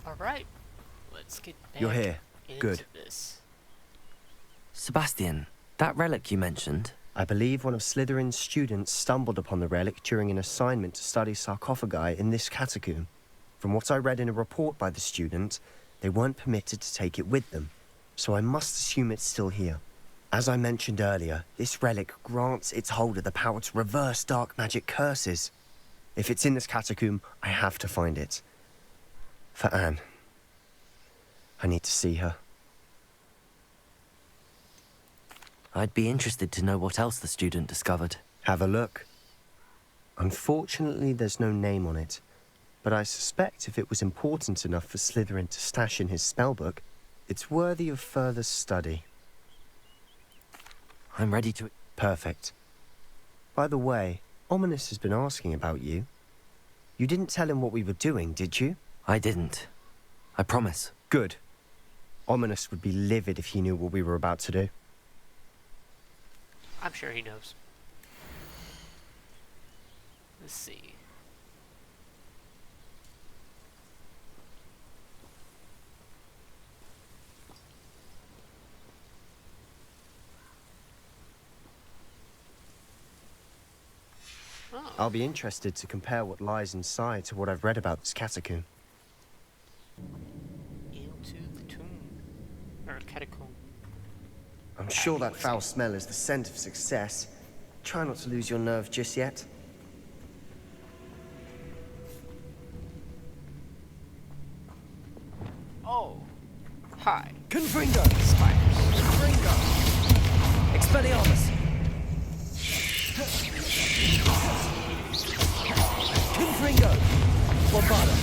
Alright, let's get back You're here. into Good. this. Sebastian, that relic you mentioned, I believe one of Slytherin's students stumbled upon the relic during an assignment to study sarcophagi in this catacomb. From what I read in a report by the student, they weren't permitted to take it with them, so I must assume it's still here. As I mentioned earlier, this relic grants its holder the power to reverse dark magic curses. If it's in this catacomb, I have to find it. For Anne. I need to see her. I'd be interested to know what else the student discovered. Have a look. Unfortunately, there's no name on it, but I suspect if it was important enough for Slytherin to stash in his spellbook, it's worthy of further study. I'm ready to... Perfect. By the way, Ominous has been asking about you. You didn't tell him what we were doing, did you? I didn't. I promise. Good. Ominous would be livid if he knew what we were about to do. I'm sure he knows. Let's see. Oh. I'll be interested to compare what lies inside to what I've read about this catacomb. Into the tomb. Or catacomb. I'm sure that foul smell is the scent of success. Try not to lose your nerve just yet. Oh. Hi. Confringo! Spiders. Confringo! Expelliarmus! Confringo! Bombarda!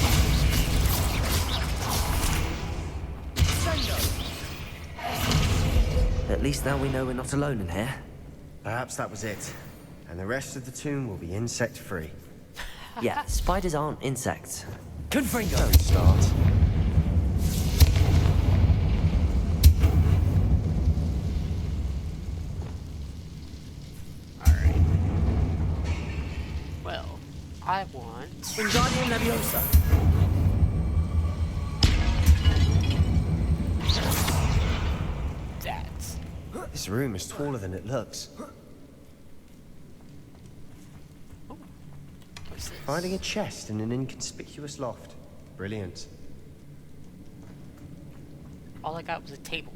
At least now we know we're not alone in here. Perhaps that was it. And the rest of the tomb will be insect-free. Yeah, spiders aren't insects. Confringo! Don't start. Alright. Well, I want... Wingardium Leviosa! that. This room is taller than it looks. Oh. What's this? Finding a chest in an inconspicuous loft. Brilliant. All I got was a table.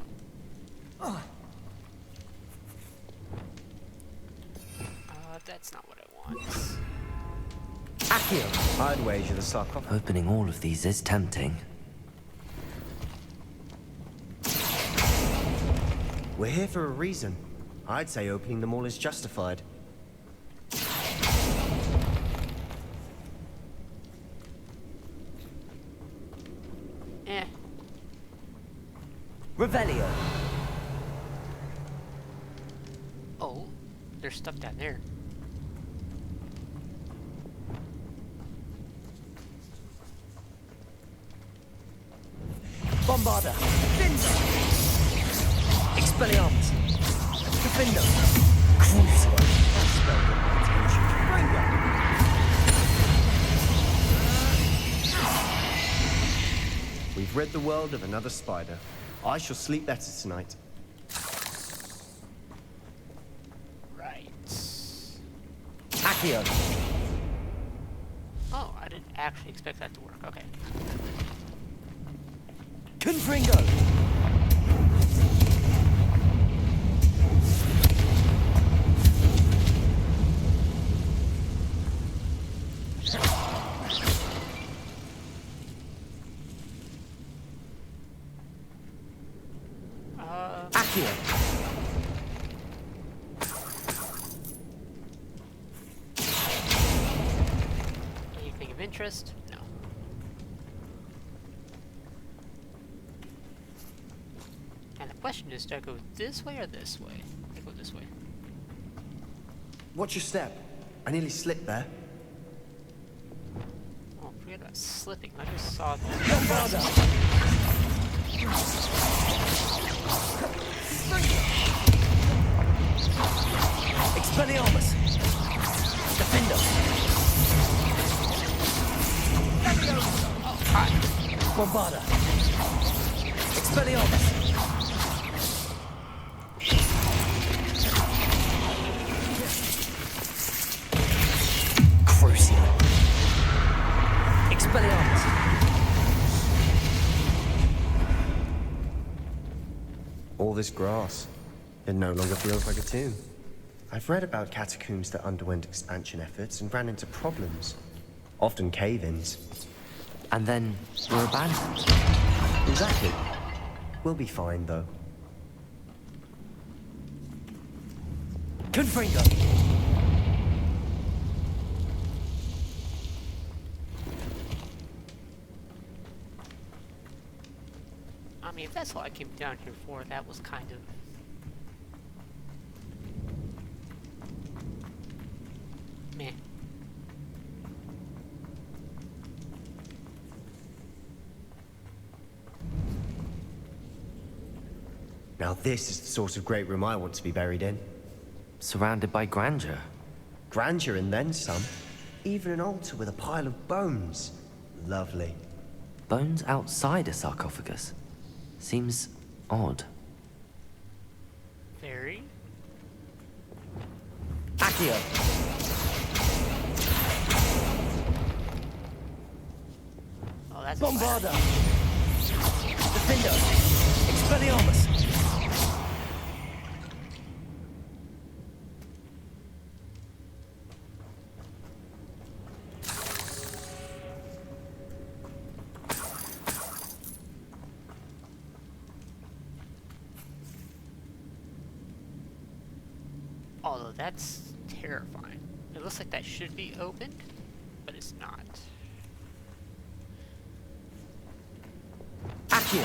That's not what I want. Accio! I'd wager the sarcophagus. Opening all of these is tempting. We're here for a reason. I'd say opening them all is justified. Eh. Revelio! Oh, there's stuff down there. Bombarda! Findo! Expelliarmus! Findo! Crucio! We've rid the world of another spider. I shall sleep better tonight. Right. Accio! Oh, I didn't actually expect that to work. Okay. Confringo! Accio! Anything of interest? No. And the question is, do I go this way or this way? I go this way. Watch your step. I nearly slipped there. Oh, forget about slipping. I just saw that. Bombarda! Expelliarmus! Defendo! Oh, hi. Bombarda! Expelliarmus! Crucial! Expelliarmus! All this grass. It no longer feels like a tomb. I've read about catacombs that underwent expansion efforts and ran into problems. Often cave-ins. And then were abandoned. Exactly. We'll be fine, though. Confringo! I mean, if that's all I came down here for, that was kind of... meh. Now this is the sort of great room I want to be buried in. Surrounded by grandeur. Grandeur and then some. Even an altar with a pile of bones. Lovely. Bones outside a sarcophagus. Seems odd. Very. Accio! Oh, that's Bombarda! Defender! Expelliarmus! Although that's terrifying. It looks like that should be opened, but it's not. Accio!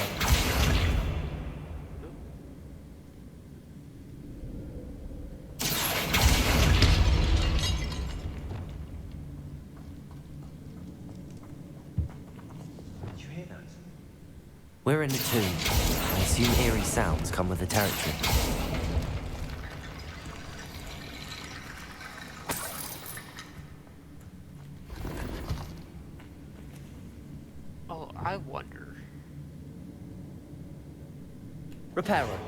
Did you hear that? We're in a tomb. I assume eerie sounds come with the territory. Oh, I wonder. Reparo.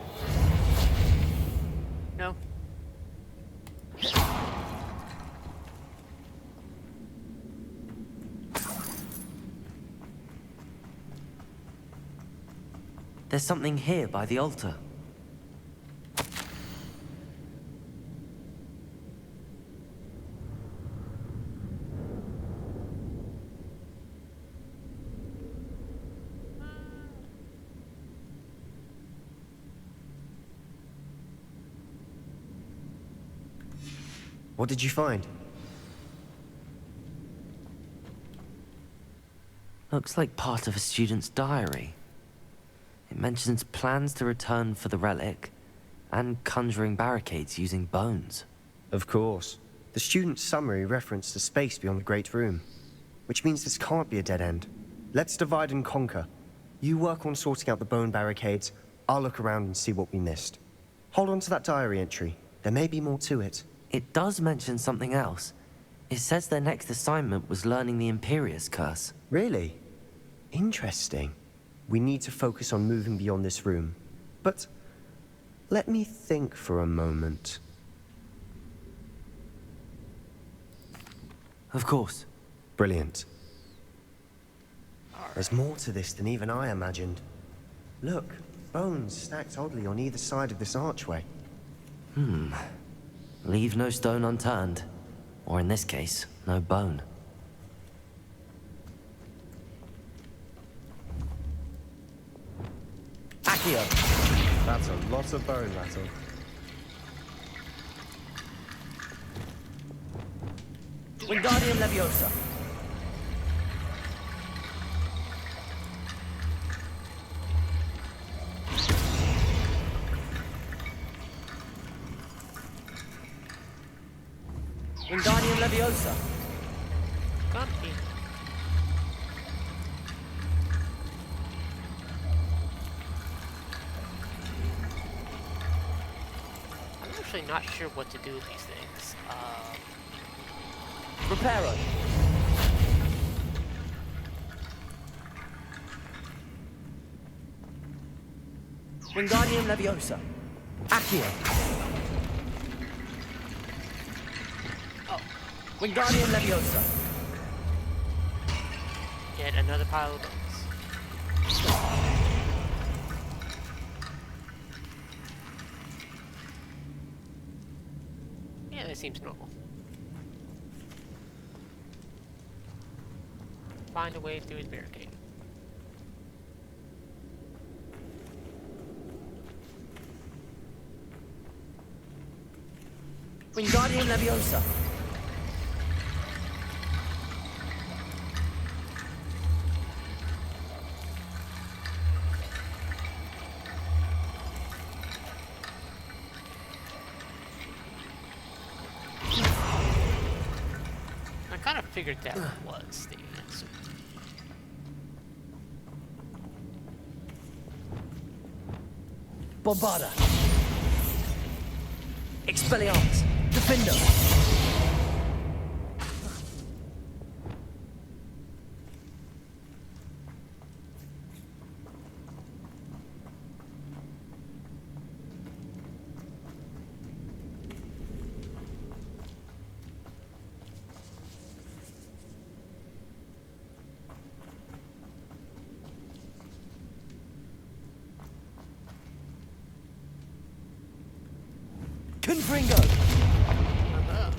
No. There's something here by the altar. What did you find? Looks like part of a student's diary. It mentions plans to return for the relic and conjuring barricades using bones. Of course. The student's summary referenced the space beyond the Great Room, which means this can't be a dead end. Let's divide and conquer. You work on sorting out the bone barricades, I'll look around and see what we missed. Hold on to that diary entry. There may be more to it. It does mention something else. It says their next assignment was learning the Imperius Curse. Really? Interesting. We need to focus on moving beyond this room. But let me think for a moment. Of course. Brilliant. There's more to this than even I imagined. Look, bones stacked oddly on either side of this archway. Leave no stone unturned. Or in this case, no bone. Accio! That's a lot of bone rattle. Wingardium Leviosa! Wingardium Leviosa! Come here. I'm actually not sure what to do with these things. Reparo! Wingardium Leviosa. Accio. Oh, Wingardium Leviosa. yet another pile of bugs. Yeah, that seems normal. Find a way through his barricade. Wingardium Leviosa. I kind of figured that was the answer. Bombarda. Expelliarmus. Defender. Confringo. Uh-huh.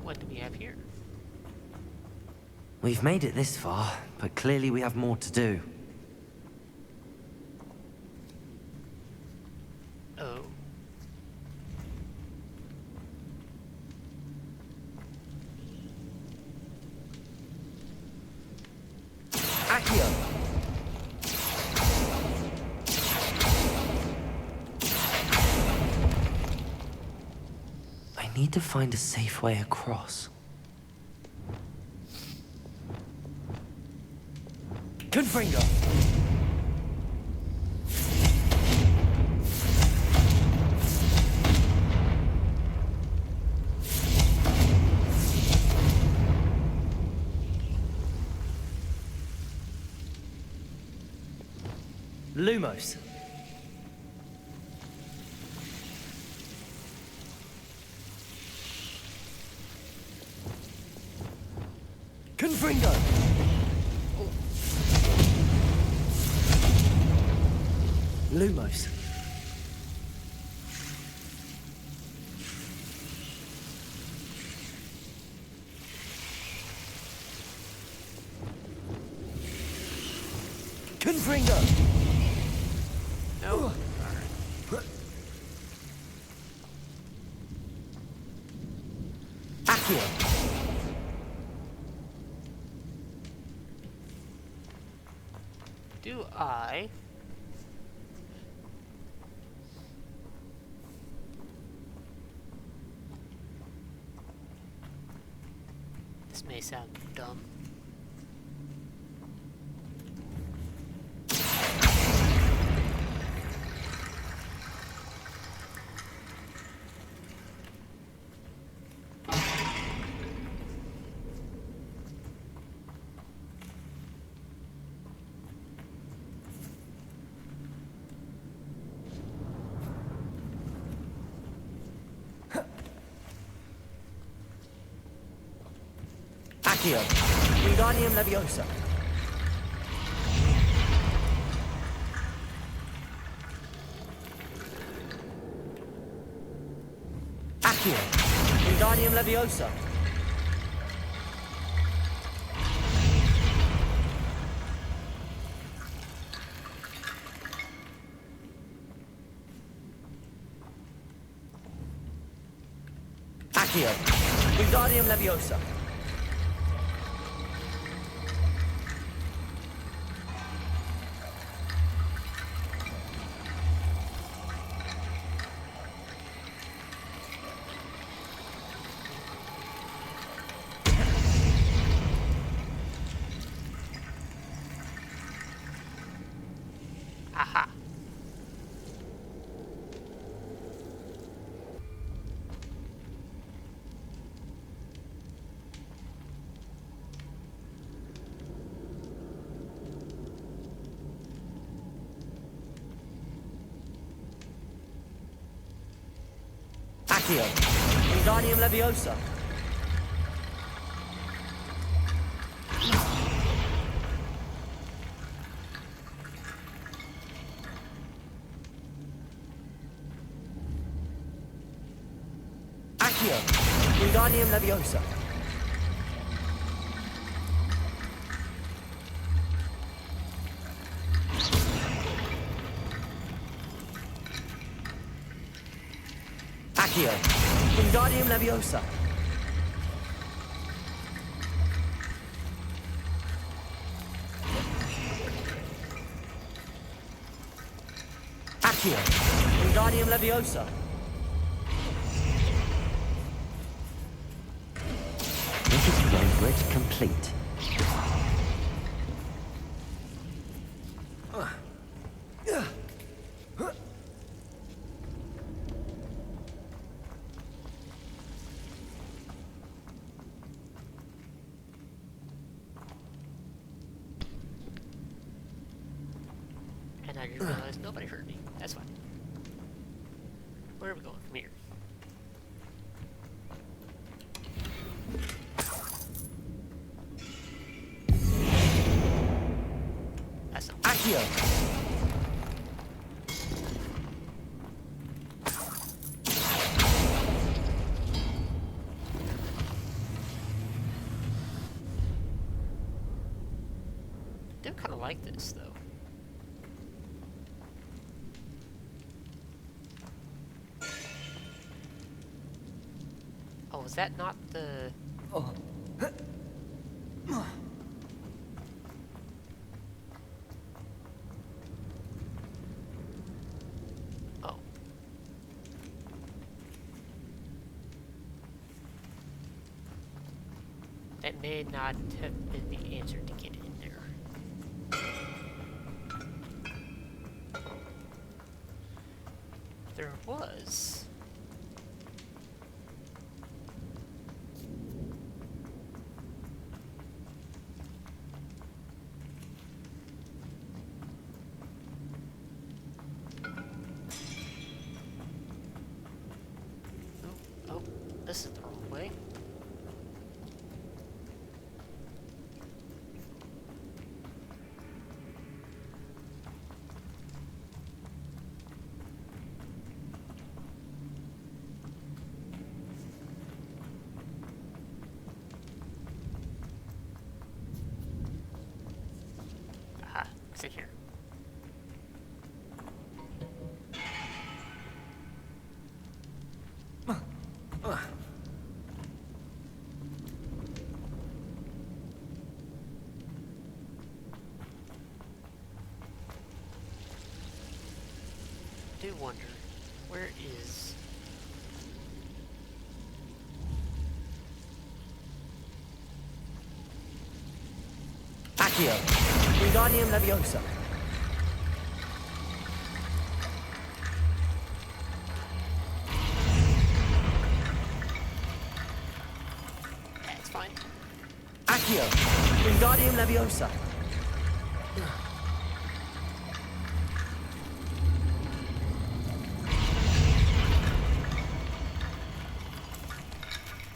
What do we have here? We've made it this far, but clearly we have more to do. Oh. Accio. I need to find a safe way across. Confringo. Lumos. Confringo. Lumos. Confringo. No. Accio. Do I... This may sound dumb. Accio. Wingardium Leviosa. Accio. Wingardium Leviosa. Accio. Wingardium Leviosa. Aha. Accio. Wingardium Leviosa. Accio. Wingardium Leviosa. Accio. Wingardium Leviosa. Accio. Wingardium Leviosa. Wicked Grid complete. And I just realized nobody heard me. That's fine. Where are we going from here? That's not Accio. I do kind of like this, though. Oh, is that not the... Oh. Oh. That may not have been the answer to get in there. There was... Oh, this is the wrong way. Aha, it's in here. I do wonder, where is... Accio. Wingardium Leviosa. That's fine. Accio. Wingardium Leviosa.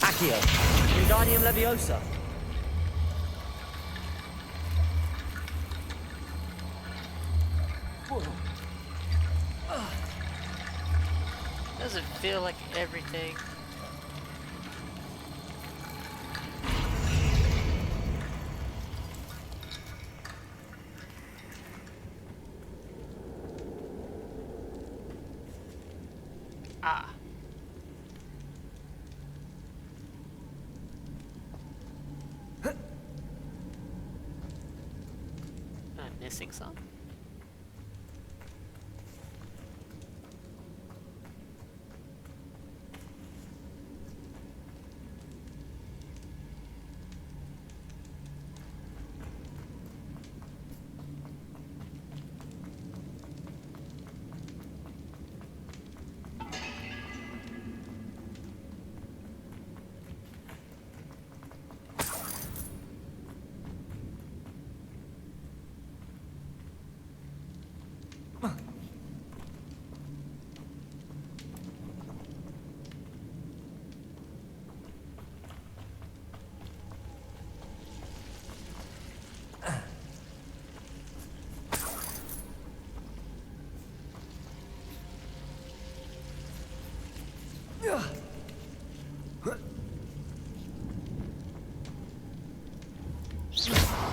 Accio. Wingardium Leviosa. Doesn't feel like everything. Ah. I'm missing some.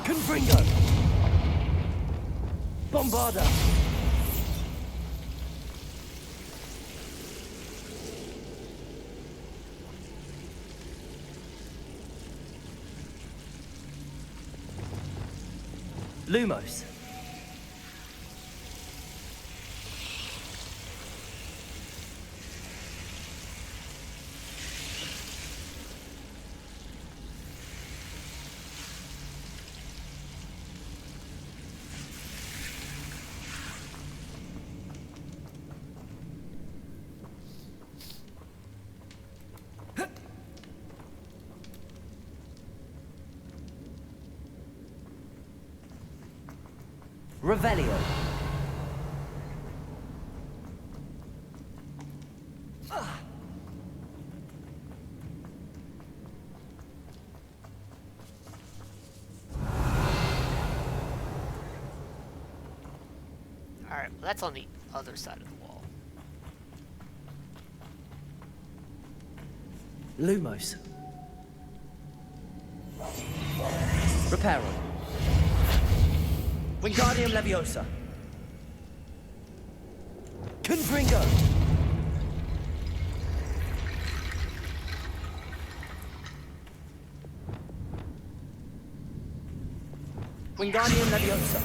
Confringo! Bombarda! Lumos. Revelio. Alright, well that's on the other side of the wall. Lumos. Reparo. Wingardium Leviosa. Confringo. Wingardium Leviosa.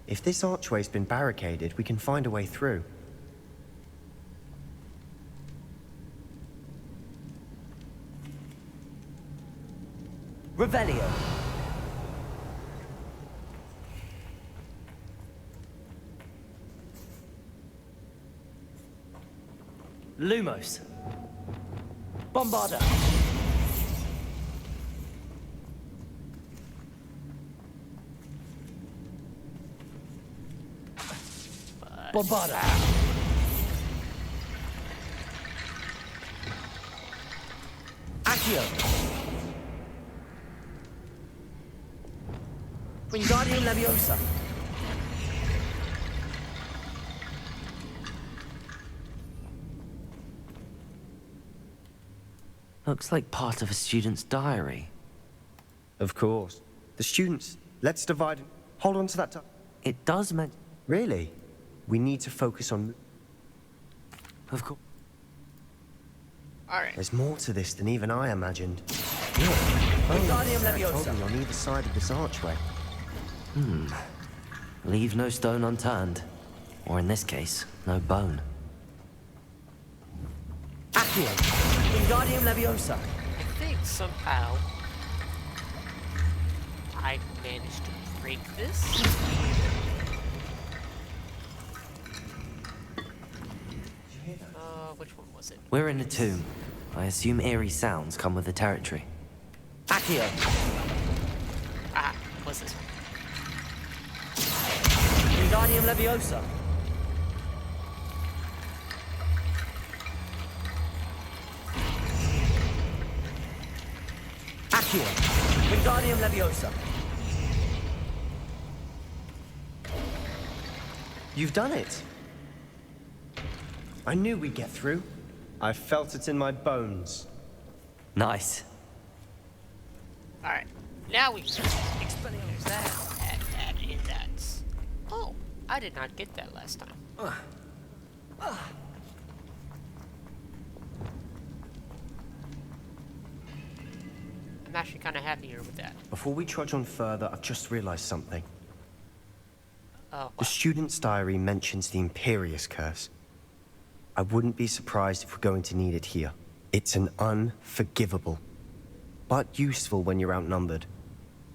If this archway's been barricaded, we can find a way through. Revelio. Lumos. Bombarda. Bombarda. Accio. Wingardium Leviosa. Looks like part of a student's diary. Of course. The students. Let's divide and hold on to that. It does mention... Really? We need to focus on... Of course. Alright. There's more to this than even I imagined. Wingardium I told Leviosa. me on either side of this archway. Leave no stone unturned. Or in this case, no bone. Accio. Wingardium Leviosa. I think somehow I managed to break this. Which one was it? We're in a tomb. I assume eerie sounds come with the territory. Accio. Ah, what's this one? Wingardium Leviosa. Accio. Wingardium Leviosa. You've done it. I knew we'd get through. I felt it in my bones. Nice. Alright, now we can Expelliarmus that is that. Oh, I did not get that last time. I'm actually kind of happier with that. Before we trudge on further, I've just realized something. Oh, The student's diary mentions the Imperius Curse. I wouldn't be surprised if we're going to need it here. It's an unforgivable, but useful when you're outnumbered.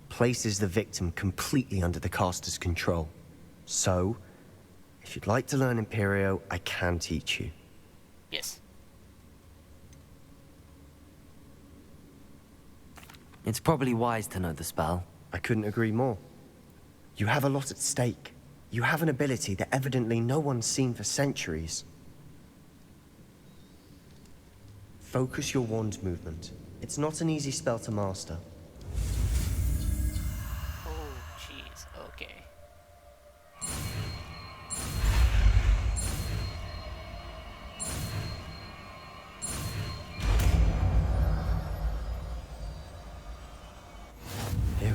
Places the victim completely under the caster's control. So, if you'd like to learn Imperio, I can teach you. yes. It's probably wise to know the spell. I couldn't agree more. You have a lot at stake. You have an ability that evidently no one's seen for centuries. Focus your wand movement. It's not an easy spell to master. Oh,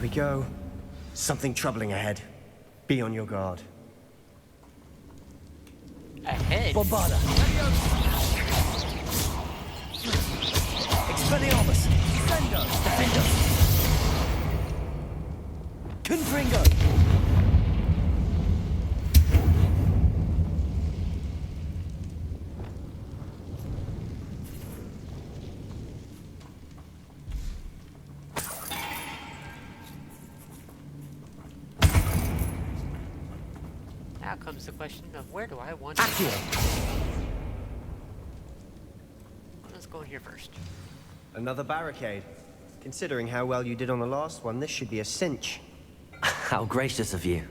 we go. Something troubling ahead. Be on your guard. Ahead? Bombarda. Expelliarmus. Defendo. Defendo. Confringo. Now comes the question of where do I want to Accio. Let's go in here first. Another barricade. Considering how well you did on the last one, this should be a cinch. How gracious of you.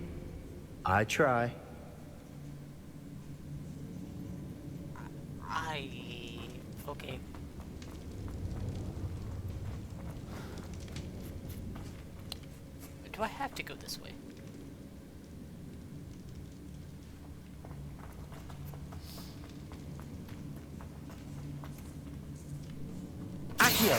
I try. Okay. Do I have to go this way? Accio.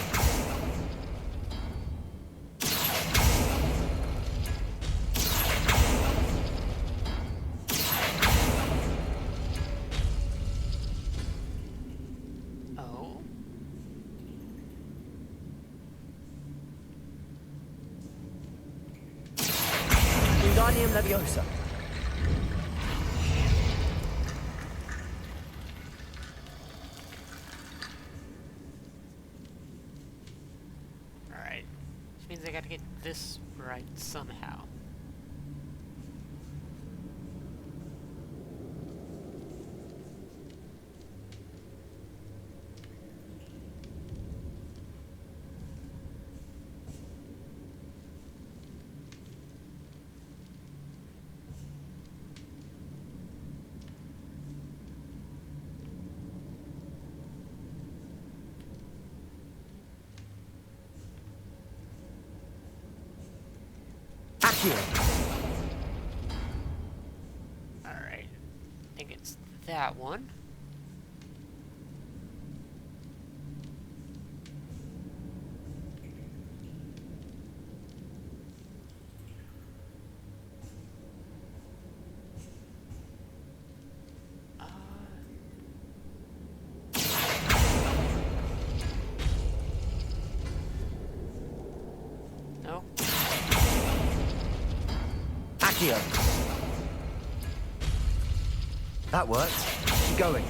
Oh. Wingardium Leviosa. Alright. Which means I gotta get this right somehow. Accio. Alright. I think it's that one. No? Accio. That worked. Keep going.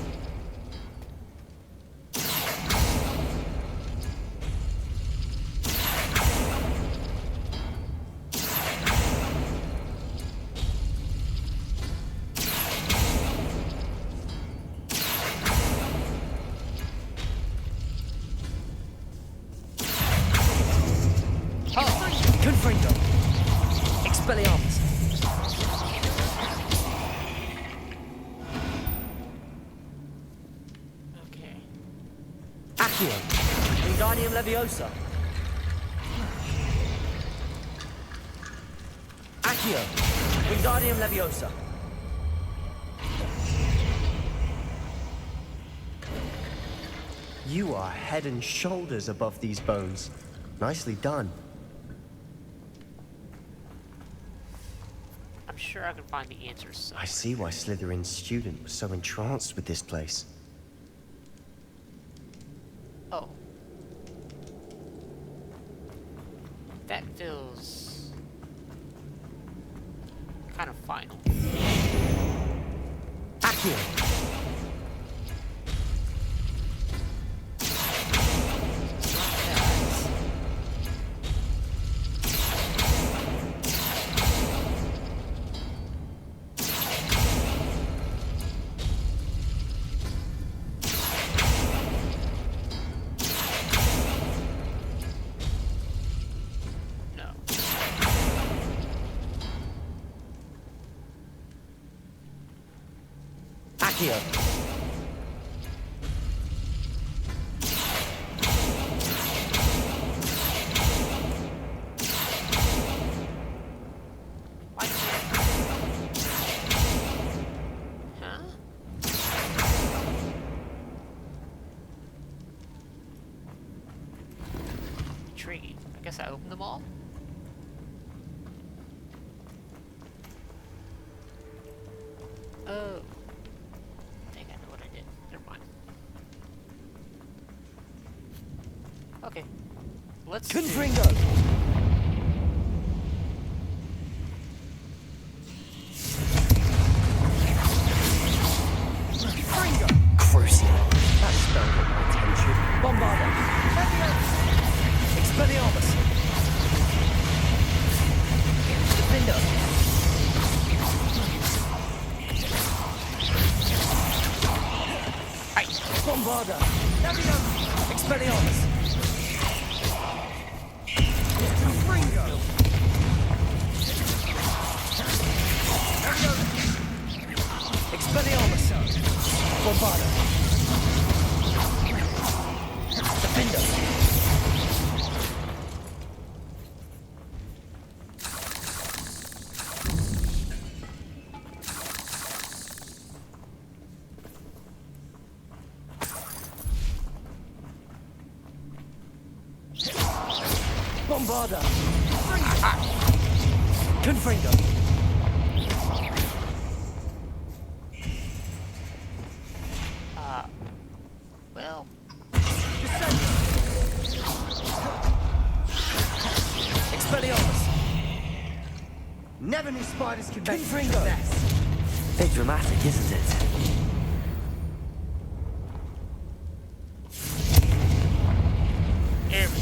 Confringo. Expelliarmus. Okay. Accio. Wingardium Leviosa. Accio. Wingardium Leviosa. You are head and shoulders above these bones. Nicely done. I'm sure I can find the answers. I see why Slytherin's student was so entranced with this place. Oh. That feels kind of final. Accio. No. Accio. Why can't... Huh? Intriguing. I guess I opened them all? Oh. I think I know what I did. Never mind. Okay. Let's do- Confringo! Crucial. That spell got my attention. Bombarda! Expelliarmus! Defender! Bombarda! Expelliarmus! Confringo! Expelliarmus! Bombarda! Defender! Bombarda! Confringo! Well, Expelliarmus! Never knew spiders could make Confringo! such a mess. Bit dramatic, isn't it? here we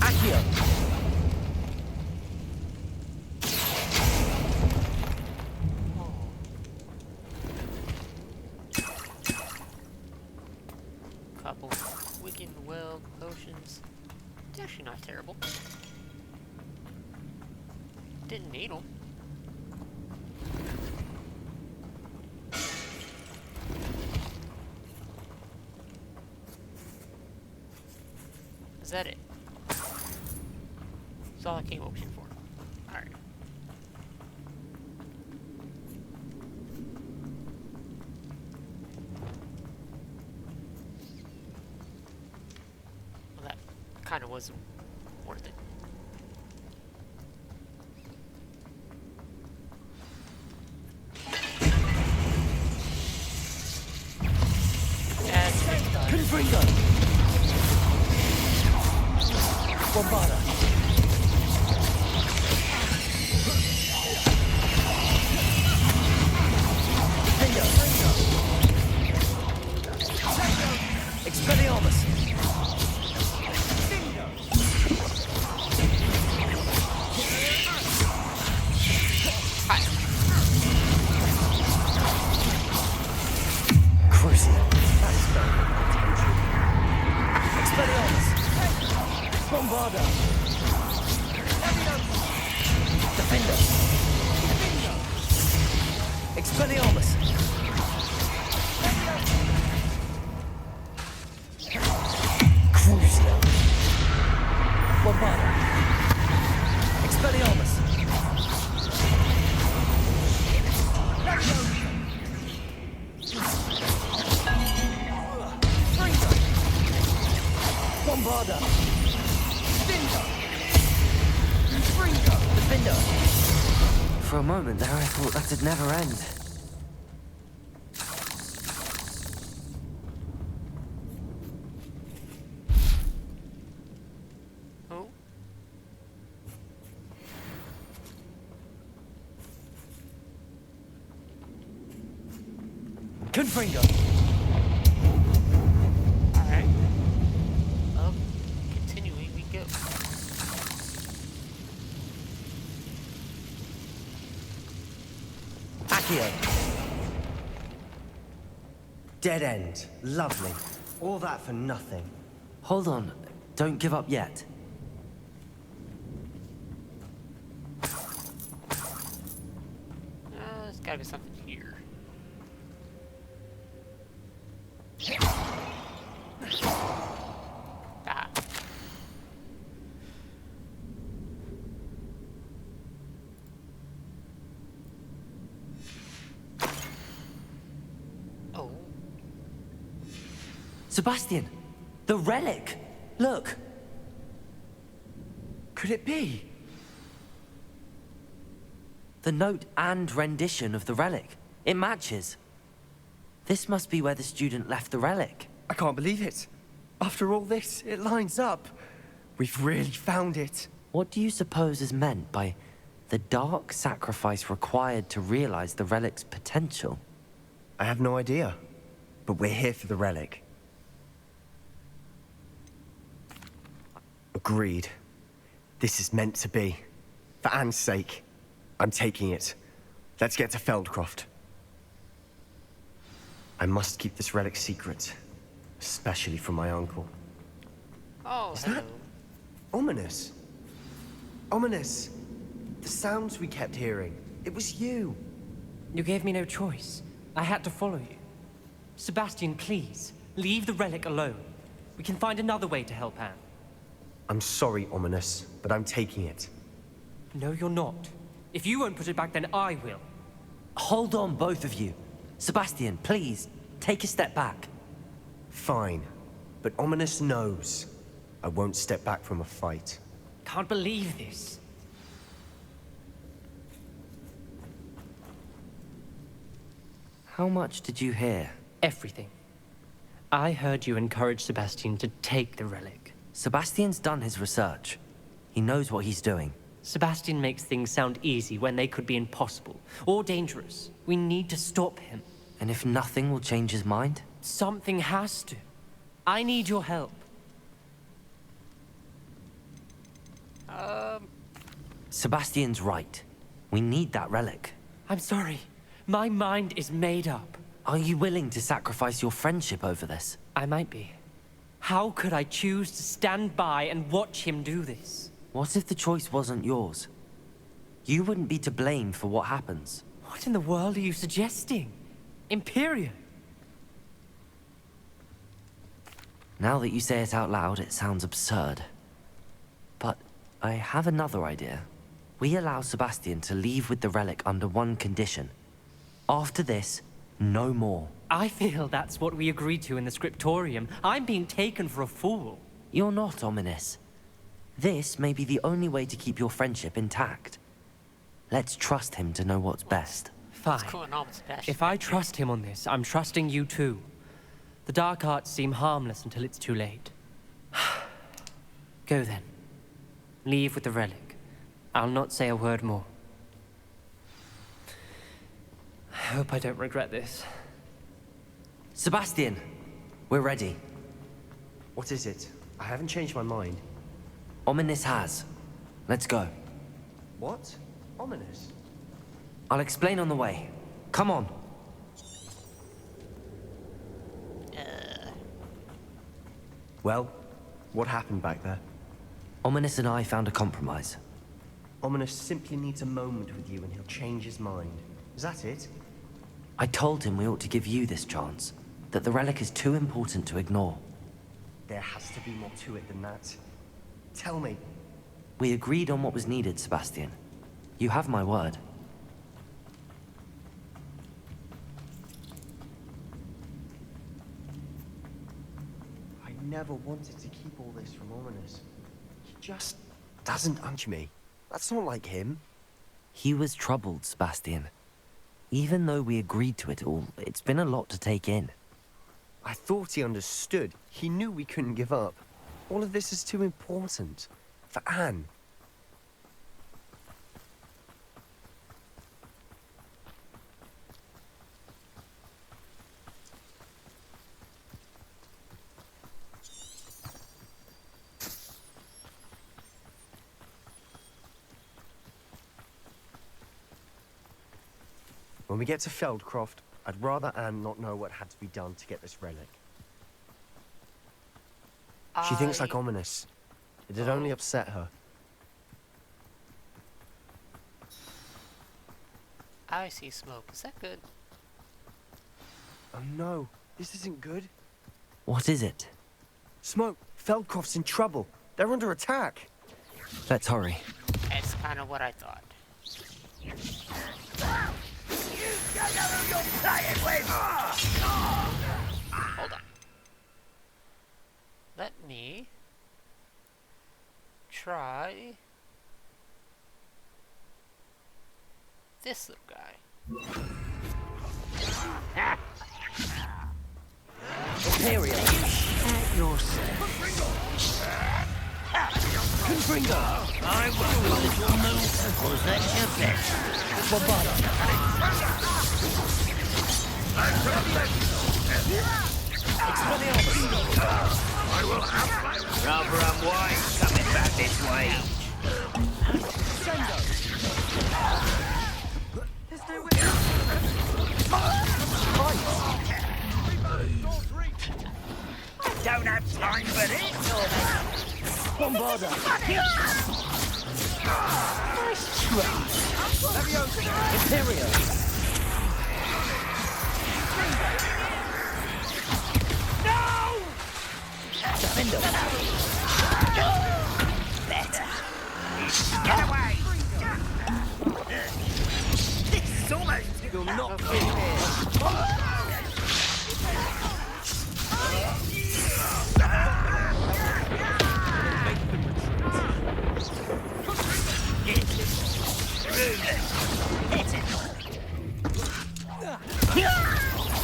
Accio! couple Wicked Well potions. It's actually not terrible. Didn't need them. Is that it? That's all I came over here for. Alright. Well, that kind of wasn't worth it. Confringo! Bombarda! Defender! Expelliarmus! Crucial. That spell got my attention. Expelliarmus! Bombarda! Defender! Expelliarmus! Crucial. Bombarda! Expelliarmus! Bombarda! Defender! For a moment there, I thought that'd never end. Oh? Confringo! Alright. Up. Continuing we go. Accio! Dead end. Lovely. All that for nothing. Hold on, don't give up yet. There's gotta be something here. Ah. Oh. Sebastian! The relic! Look! could it be? The note and rendition of the relic. It matches. This must be where the student left the relic. I can't believe it. After all this, it lines up. We've really found it. What do you suppose is meant by the dark sacrifice required to realize the relic's potential? I have no idea. But we're here for the relic. Agreed. This is meant to be. For Anne's sake, I'm taking it. Let's get to Feldcroft. I must keep this relic secret, especially from my uncle. Oh, Is hello. that ominous? Ominous. The sounds we kept hearing. It was you. You gave me no choice. I had to follow you. Sebastian, please, leave the relic alone. We can find another way to help Anne. I'm sorry, Ominous, but I'm taking it. No, you're not. If you won't put it back, then I will. Hold on, both of you. Sebastian, please, take a step back. Fine, but Ominous knows I won't step back from a fight. Can't believe this. How much did you hear? Everything. I heard you encourage Sebastian to take the relic. Sebastian's done his research. He knows what he's doing. Sebastian makes things sound easy when they could be impossible or dangerous. We need to stop him. And if nothing will change his mind? Something has to. I need your help. Sebastian's right. We need that relic. I'm sorry. My mind is made up. Are you willing to sacrifice your friendship over this? I might be. How could I choose to stand by and watch him do this? What if the choice wasn't yours? You wouldn't be to blame for what happens. What in the world are you suggesting? Imperium? Now that you say it out loud, it sounds absurd. But I have another idea. We allow Sebastian to leave with the relic under one condition. After this, no more. I feel that's what we agreed to in the scriptorium. I'm being taken for a fool. You're not ominous. This may be the only way to keep your friendship intact. Let's trust him to know what's best. Fine. What's going on with Sebastian? If I trust him on this, I'm trusting you too. The dark arts seem harmless until it's too late. Go then. Leave with the relic. I'll not say a word more. I hope I don't regret this. Sebastian, we're ready. What is it? I haven't changed my mind. Ominous has. Let's go. What? Ominous? I'll explain on the way. Come on. Well, what happened back there? Ominous and I found a compromise. Ominous simply needs a moment with you and he'll change his mind. Is that it? I told him we ought to give you this chance, that the relic is too important to ignore. There has to be more to it than that. Tell me. We agreed on what was needed, Sebastian. You have my word. I never wanted to keep all this from Ominous. He just doesn't punch me. That's not like him. He was troubled, Sebastian. Even though we agreed to it all, it's been a lot to take in. I thought he understood. He knew we couldn't give up. All of this is too important. For Anne. When we get to Feldcroft, I'd rather Anne not know what had to be done to get this relic. She thinks like Ominous. It'd only upset her. I see smoke. Is that good? Oh no, this isn't good. What is it? Smoke, Feldcroft's in trouble. They're under attack. Let's hurry. That's kind of what I thought. Hold on. Let me try this little guy. Imperial. Confringo. I will little known circles that you get. Bombarda. Expelliarmus. I will have my rather unwise coming back this way. Sendo. Don't have time for this. Bombarda. Imperial. Defender. Better. Get away. This is almost... You'll not fit here.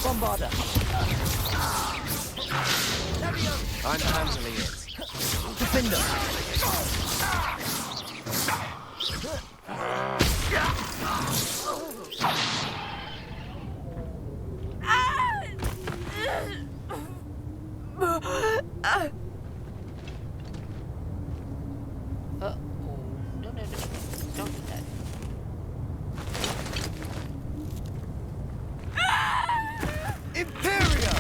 Bombarda. I'm handling it. Defender. Oh, no, don't do that. Imperial.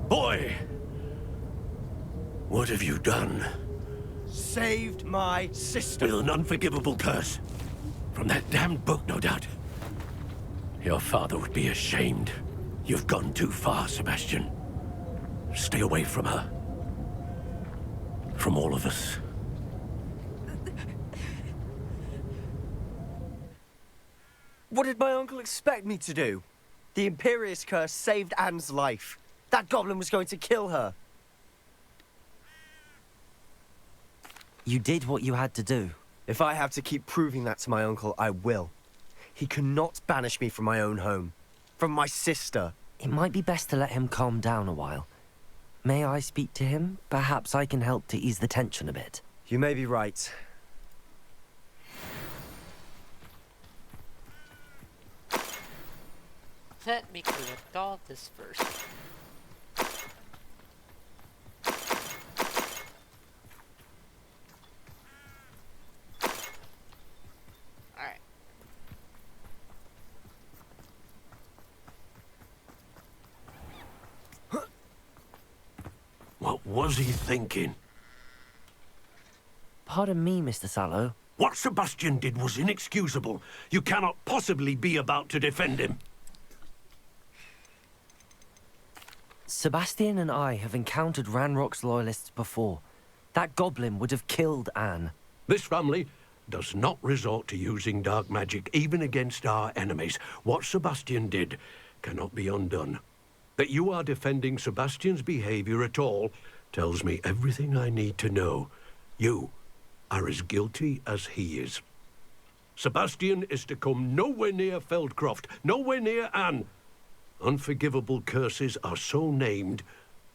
Boy! What have you done? Saved my sister. With an unforgivable curse. From that damned book, no doubt. Your father would be ashamed. You've gone too far, Sebastian. Stay away from her. From all of us. What did my uncle expect me to do? The Imperious curse saved Anne's life. That goblin was going to kill her. You did what you had to do. If I have to keep proving that to my uncle, I will. He cannot banish me from my own home. From my sister. It might be best to let him calm down a while. May I speak to him? Perhaps I can help to ease the tension a bit. You may be right. Let me collect all this first. Alright. What was he thinking? Pardon me, Mr. Sallow. What Sebastian did was inexcusable. You cannot possibly be about to defend him. Sebastian and I have encountered Ranrock's loyalists before. That goblin would have killed Anne. This family does not resort to using dark magic even against our enemies. What Sebastian did cannot be undone. That you are defending Sebastian's behavior at all tells me everything I need to know. You are as guilty as he is. Sebastian is to come nowhere near Feldcroft, nowhere near Anne. Unforgivable curses are so named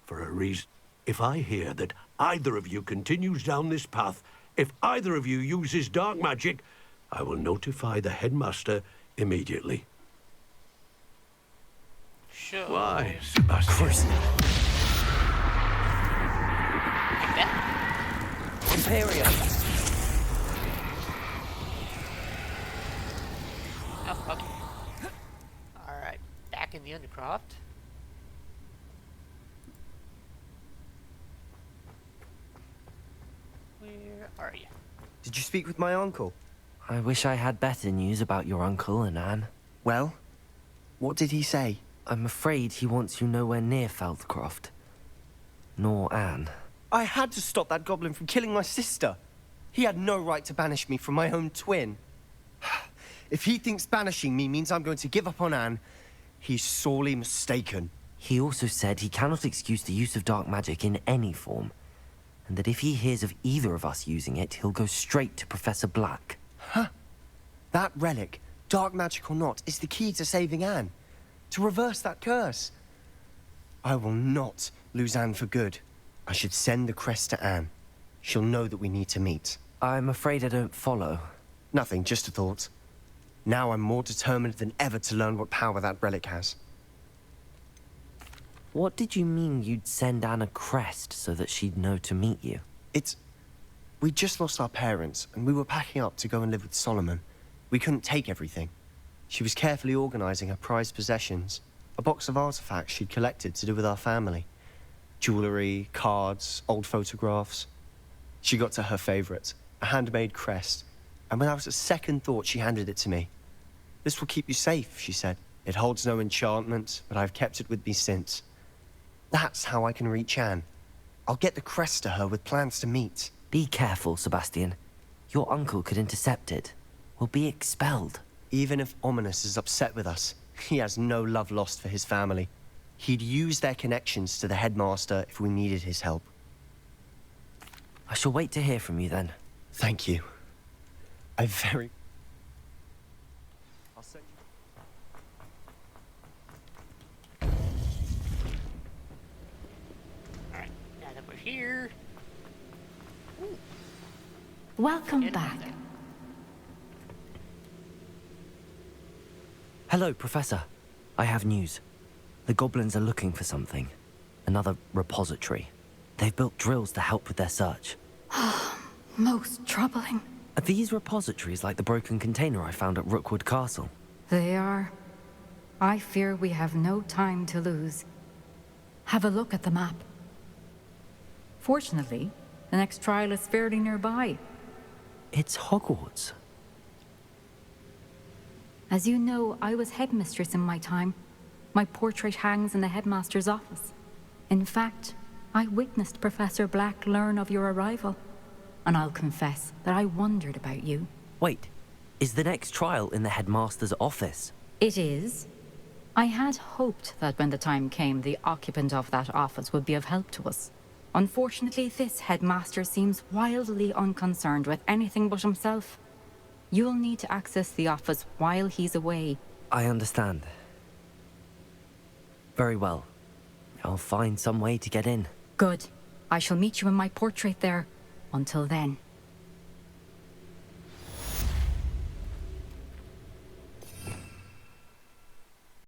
for a reason. If I hear that either of you continues down this path, if either of you uses dark magic, I will notify the headmaster immediately. Sure. Why, Sebastian? Like that? Imperial. Oh, okay. Alright, back in the Undercroft. Where are you? Did you speak with my uncle? I wish I had better news about your uncle and Anne. Well, what did he say? I'm afraid he wants you nowhere near Feldcroft. nor Anne. I had to stop that goblin from killing my sister. He had no right to banish me from my own twin. If he thinks banishing me means I'm going to give up on Anne, he's sorely mistaken. He also said he cannot excuse the use of dark magic in any form, and that if he hears of either of us using it, he'll go straight to Professor Black. That relic, dark magic or not, is the key to saving Anne. To reverse that curse. I will not lose Anne for good. I should send the crest to Anne. She'll know that we need to meet. I'm afraid I don't follow. Nothing, just a thought. Now I'm more determined than ever to learn what power that relic has. What did you mean you'd send Anne a crest so that she'd know to meet you? We just lost our parents, and we were packing up to go and live with Solomon. We couldn't take everything. She was carefully organizing her prized possessions, a box of artifacts she'd collected to do with our family. Jewelry, cards, old photographs. She got to her favorite, a handmade crest, and without a second thought, she handed it to me. "This will keep you safe," she said. "It holds no enchantment, but I've kept it with me since. That's how I can reach Anne. I'll get the crest to her with plans to meet." Be careful, Sebastian. Your uncle could intercept it. We'll be expelled. Even if Ominous is upset with us, he has no love lost for his family. He'd use their connections to the headmaster if we needed his help. I shall wait to hear from you then. Thank you. I'll send you. Alright, now that we're here... Welcome back. Hello, Professor. I have news. The goblins are looking for something. Another repository. They've built drills to help with their search. Most troubling. Are these repositories like the broken container I found at Rookwood Castle? They are. I fear we have no time to lose. Have a look at the map. Fortunately, the next trial is fairly nearby. It's Hogwarts. As you know, I was headmistress in my time. My portrait hangs in the headmaster's office. In fact, I witnessed Professor Black learn of your arrival. And I'll confess that I wondered about you. Wait, is the next trial in the headmaster's office? It is. I had hoped that when the time came, the occupant of that office would be of help to us. Unfortunately, this headmaster seems wildly unconcerned with anything but himself. You'll need to access the office while he's away. I understand. Very well. I'll find some way to get in. Good. I shall meet you in my portrait there. Until then.